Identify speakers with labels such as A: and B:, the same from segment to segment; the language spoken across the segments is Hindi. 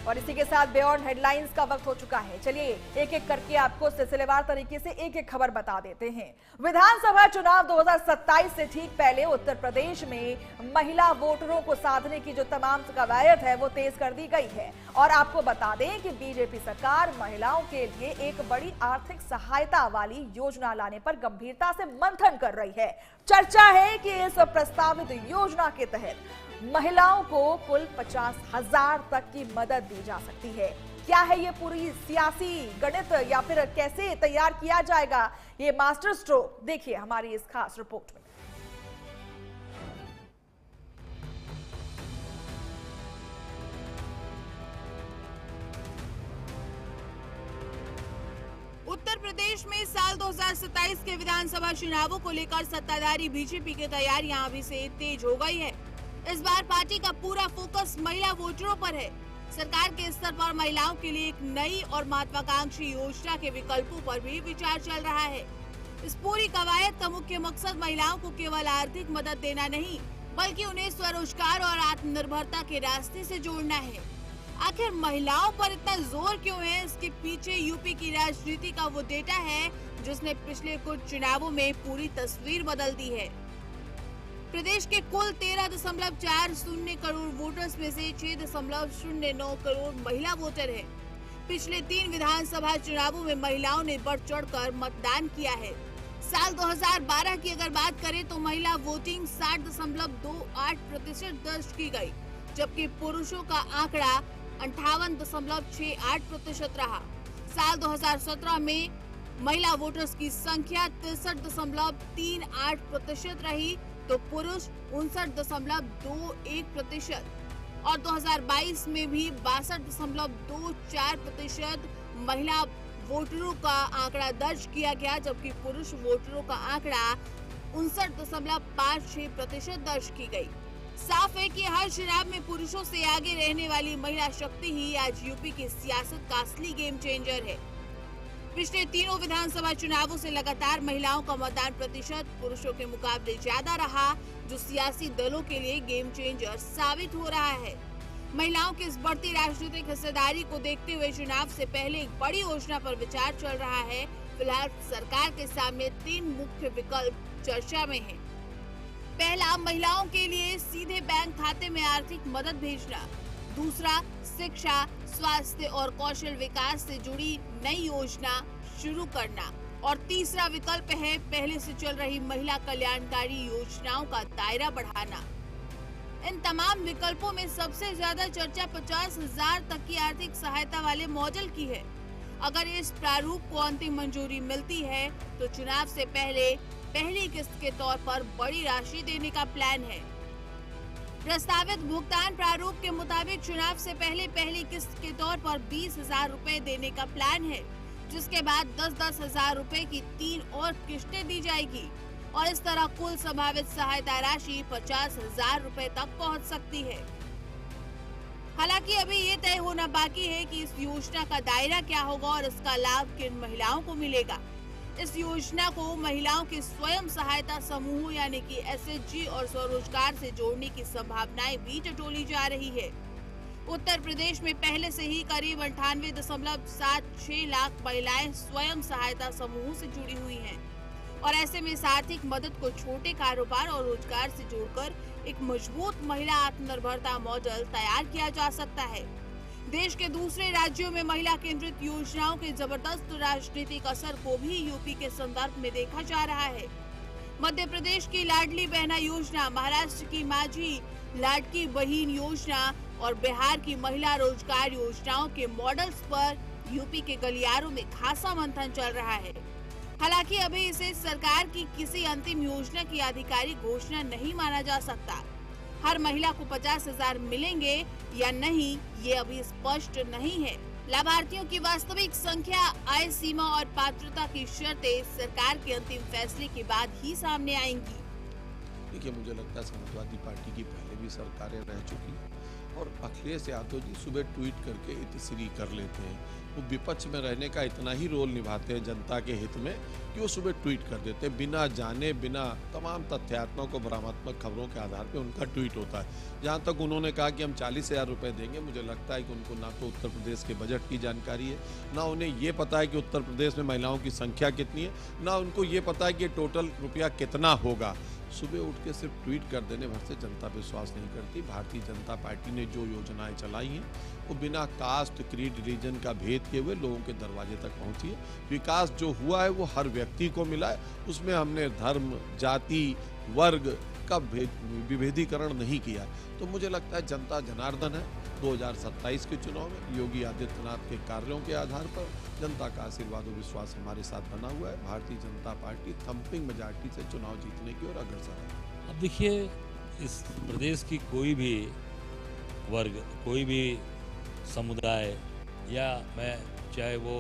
A: और इसी के साथ बियॉन्ड हेडलाइंस का वक्त हो चुका है। चलिए एक एक करके आपको सिलसिलेवार तरीके से एक एक खबर बता देते हैं। विधानसभा चुनाव 2027 से ठीक पहले उत्तर प्रदेश में महिला वोटरों को साधने की जो तमाम कवायद है वो तेज कर दी गई है। और आपको बता दें कि बीजेपी सरकार महिलाओं के लिए एक बड़ी आर्थिक सहायता वाली योजना लाने पर गंभीरता से मंथन कर रही है। चर्चा है कि इस प्रस्तावित योजना के तहत महिलाओं को कुल 50,000 तक की मदद दी जा सकती है। क्या है ये पूरी सियासी गणित या फिर कैसे तैयार किया जाएगा ये मास्टर स्ट्रोक, देखिए हमारी इस खास रिपोर्ट में।
B: उत्तर प्रदेश में साल 2027 के विधानसभा चुनावों को लेकर सत्ताधारी बीजेपी की तैयारियां अभी से तेज हो गई है। इस बार पार्टी का पूरा फोकस महिला वोटरों पर है। सरकार के स्तर पर महिलाओं के लिए एक नई और महत्वाकांक्षी योजना के विकल्पों पर भी विचार चल रहा है। इस पूरी कवायद का मुख्य मकसद महिलाओं को केवल आर्थिक मदद देना नहीं, बल्कि उन्हें स्वरोजगार और आत्मनिर्भरता के रास्ते से जोड़ना है। आखिर महिलाओं पर इतना जोर क्यों है? इसके पीछे यूपी की राजनीति का वो डेटा है जिसने पिछले कुछ चुनावों में पूरी तस्वीर बदल दी है। प्रदेश के कुल 13.40 करोड़ वोटर्स में से 6.09 करोड़ महिला वोटर हैं। पिछले 3 विधानसभा चुनावों में महिलाओं ने बढ़ चढ़कर मतदान किया है। साल 2012 की अगर बात करें तो महिला वोटिंग 60.28% दर्ज की गई, जबकि पुरुषों का आंकड़ा 58.68% रहा। साल 2017 में महिला वोटर्स की संख्या 63.38% रही तो पुरुष 59.21% और 2022 में भी 62.24% महिला वोटरों का आंकड़ा दर्ज किया गया, जबकि पुरुष वोटरों का आंकड़ा 59.56% दर्ज की गई। साफ है कि हर चुनाव में पुरुषों से आगे रहने वाली महिला शक्ति ही आज यूपी की सियासत का असली गेम चेंजर है। पिछले तीनों विधानसभा चुनावों से लगातार महिलाओं का मतदान प्रतिशत पुरुषों के मुकाबले ज्यादा रहा, जो सियासी दलों के लिए गेम चेंजर साबित हो रहा है। महिलाओं की इस बढ़ती राजनीतिक हिस्सेदारी को देखते हुए चुनाव से पहले एक बड़ी योजना पर विचार चल रहा है। फिलहाल सरकार के सामने 3 मुख्य विकल्प चर्चा में हैं। पहला, महिलाओं के लिए सीधे बैंक खाते में आर्थिक मदद भेजना। दूसरा, शिक्षा, स्वास्थ्य और कौशल विकास से जुड़ी नई योजना शुरू करना। और तीसरा विकल्प है पहले से चल रही महिला कल्याणकारी योजनाओं का दायरा बढ़ाना। इन तमाम विकल्पों में सबसे ज्यादा चर्चा 50,000 तक की आर्थिक सहायता वाले मॉडल की है। अगर इस प्रारूप को अंतिम मंजूरी मिलती है तो चुनाव से पहले पहली किस्त के तौर पर बड़ी राशि देने का प्लान है। प्रस्तावित भुगतान प्रारूप के मुताबिक चुनाव से पहले पहली किस्त के तौर पर 20,000 रुपए देने का प्लान है, जिसके बाद 10-10 हजार रुपए की 3 और किस्तें दी जाएगी और इस तरह कुल संभावित सहायता राशि 50,000 रुपए तक पहुंच सकती है। हालांकि अभी ये तय होना बाकी है कि इस योजना का दायरा क्या होगा और इसका लाभ किन महिलाओं को मिलेगा। इस योजना को महिलाओं के स्वयं सहायता समूह यानी कि एसएचजी और स्वरोजगार से जोड़ने की संभावनाएं भी टटोली जा रही है। उत्तर प्रदेश में पहले से ही करीब 98.76 लाख महिलाएं स्वयं सहायता समूह से जुड़ी हुई हैं और ऐसे में इस आर्थिक मदद को छोटे कारोबार और रोजगार से जोड़कर एक मजबूत महिला आत्मनिर्भरता मॉडल तैयार किया जा सकता है। देश के दूसरे राज्यों में महिला केंद्रित योजनाओं के जबरदस्त राजनीतिक असर को भी यूपी के संदर्भ में देखा जा रहा है। मध्य प्रदेश की लाडली बहना योजना, महाराष्ट्र की माझी लाडकी बहन योजना और बिहार की महिला रोजगार योजनाओं के मॉडल्स पर यूपी के गलियारों में खासा मंथन चल रहा है। हालांकि अभी इसे सरकार की किसी अंतिम योजना की आधिकारिक घोषणा नहीं माना जा सकता। हर महिला को 50,000 मिलेंगे या नहीं, ये अभी स्पष्ट नहीं है। लाभार्थियों की वास्तविक संख्या, आय सीमा और पात्रता की शर्तें सरकार के अंतिम फैसले के बाद ही सामने आएंगी।
C: देखिए, मुझे लगता है समाजवादी पार्टी की पहले भी सरकारें रह चुकी और अखिलेश यादव जी सुबह ट्वीट करके इतिश्री कर लेते हैं। वो विपक्ष में रहने का इतना ही रोल निभाते हैं जनता के हित में कि वो सुबह ट्वीट कर देते हैं, बिना जाने बिना तमाम तथ्यात्मक और भ्रामक खबरों के आधार पे उनका ट्वीट होता है। जहाँ तक उन्होंने कहा कि हम 40,000 रुपये देंगे, मुझे लगता है कि उनको ना तो उत्तर प्रदेश के बजट की जानकारी है, ना उन्हें ये पता है कि उत्तर प्रदेश में महिलाओं की संख्या कितनी है, ना उनको ये पता है कि टोटल रुपया कितना होगा। सुबह उठ के सिर्फ ट्वीट कर देने भर से जनता विश्वास नहीं करती। भारतीय जनता पार्टी ने जो योजनाएं चलाई हैं वो बिना कास्ट, क्रीड, रिलीजन का भेद किए हुए लोगों के दरवाजे तक पहुंची है। विकास जो हुआ है वो हर व्यक्ति को मिला है, उसमें हमने धर्म, जाति, वर्ग का विभेदीकरण नहीं किया। तो मुझे लगता है जनता जनार्दन है। 2027 के चुनाव में योगी आदित्यनाथ के कार्यों के आधार पर जनता का आशीर्वाद और विश्वास हमारे साथ बना हुआ है। Bharatiya Janata party thumping majority से चुनाव जीतने की ओर अग्रसर है।
D: अब देखिए, इस प्रदेश की कोई भी वर्ग, कोई भी समुदाय, या मैं चाहे वो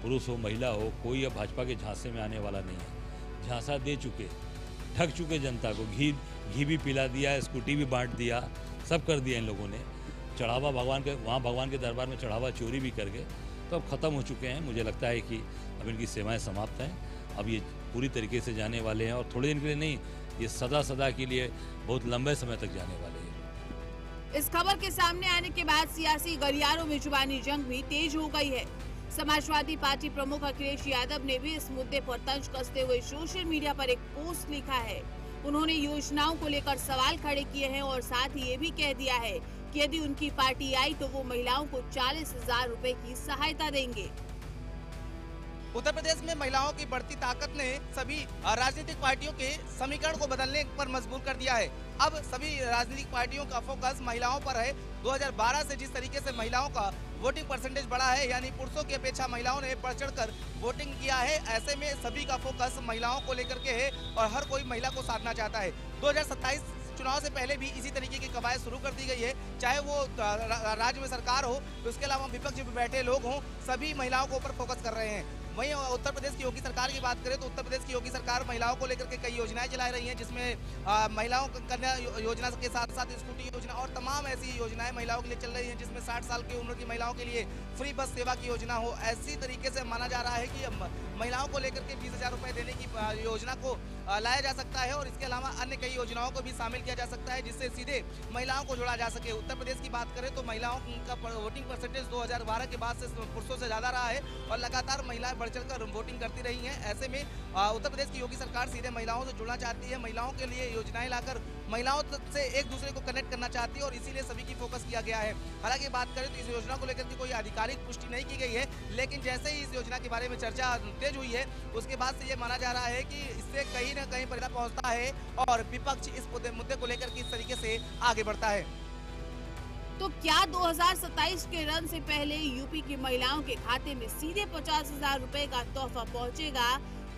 D: पुरुष हो महिला हो, कोई अब भाजपा के झांसे में आने वाला नहीं है। झांसा दे चुके, ठग चुके जनता को। घी भी पिला दिया, स्कूटी भी बांट दिया, सब कर दिया इन लोगों ने। चढ़ावा भगवान के दरबार में चढ़ावा चोरी भी कर गए। तो अब ख़त्म हो चुके हैं। मुझे लगता है कि अब इनकी सेवाएं समाप्त हैं। अब ये पूरी तरीके से जाने वाले हैं, और थोड़े दिन के लिए नहीं, ये सदा के लिए बहुत लंबे समय तक जाने वाले हैं।
B: इस खबर के सामने आने के बाद सियासी गलियारों में जुबानी जंग भी तेज हो गई है। समाजवादी पार्टी प्रमुख अखिलेश यादव ने भी इस मुद्दे पर तंज कसते हुए सोशल मीडिया पर एक पोस्ट लिखा है। उन्होंने योजनाओं को लेकर सवाल खड़े किए हैं और साथ ही ये भी कह दिया है कि यदि उनकी पार्टी आई तो वो महिलाओं को 40,000 रुपए की सहायता देंगे।
E: उत्तर प्रदेश में महिलाओं की बढ़ती ताकत ने सभी राजनीतिक पार्टियों के समीकरण को बदलने पर मजबूर कर दिया है। अब सभी राजनीतिक पार्टियों का फोकस महिलाओं पर है। 2012 से जिस तरीके से महिलाओं का वोटिंग परसेंटेज बढ़ा है, यानी पुरुषों की अपेक्षा महिलाओं ने बढ़ चढ़कर वोटिंग किया है, ऐसे में सभी का फोकस महिलाओं को लेकर के है और हर कोई महिला को साधना चाहता है। 2027 चुनाव से पहले भी इसी तरीके की कवायद शुरू कर दी गई है, चाहे वो राज्य में सरकार हो, उसके अलावा विपक्ष में बैठे लोग हों, सभी महिलाओं के ऊपर फोकस कर रहे हैं। वहीं उत्तर प्रदेश की योगी सरकार की बात करें तो उत्तर प्रदेश की योगी सरकार महिलाओं को लेकर के कई योजनाएं चला रही हैं, जिसमें महिलाओं कन्या योजना के साथ साथ स्कूटी योजना और तमाम ऐसी योजनाएं महिलाओं के लिए चल रही हैं, जिसमें 60 साल की उम्र की महिलाओं के लिए फ्री बस सेवा की योजना हो। ऐसी तरीके से माना जा रहा है कि महिलाओं को लेकर के 20,000 रुपए देने की योजना को लाया जा सकता है और इसके अलावा अन्य कई योजनाओं को भी शामिल किया जा सकता है, जिससे सीधे महिलाओं को जोड़ा जा सके। उत्तर प्रदेश की बात करें तो महिलाओं का वोटिंग परसेंटेज 2012 के बाद से पुरुषों से ज्यादा रहा है और लगातार महिलाएं बढ़ चढ़कर वोटिंग करती रही हैं। ऐसे में उत्तर प्रदेश की योगी सरकार सीधे महिलाओं से जुड़ना चाहती है, महिलाओं के लिए योजनाएं लाकर महिलाओं से एक दूसरे को कनेक्ट करना चाहती है और इसीलिए सभी की फोकस किया गया है। हालांकि बात करें तो इस योजना को लेकर के कोई आधिकारिक पुष्टि नहीं की गई है, लेकिन जैसे ही इस योजना के बारे में चर्चा तेज हुई है, उसके बाद से ये माना जा रहा है कि इससे कहीं न कहीं फायदा पहुंचता है और विपक्ष इस मुद्दे को लेकर किस तरीके से आगे बढ़ता है।
B: तो क्या 2027 के रन से पहले यूपी की महिलाओं के खाते में सीधे 50,000 रुपए का तोहफा पहुंचेगा?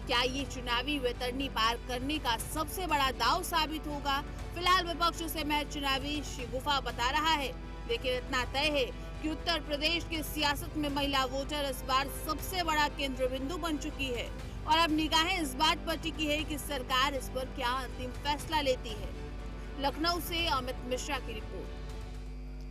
B: क्या ये चुनावी वैतरणी पार करने का सबसे बड़ा दांव साबित होगा? फिलहाल विपक्ष उसे महज चुनावी शिगुफा बता रहा है, लेकिन इतना तय है कि उत्तर प्रदेश की सियासत में महिला वोटर इस बार सबसे बड़ा केंद्र बिंदु बन चुकी है और अब निगाहें इस बात पर टिकी है कि सरकार इस पर क्या अंतिम फैसला लेती है। लखनऊ से अमित मिश्रा की रिपोर्ट।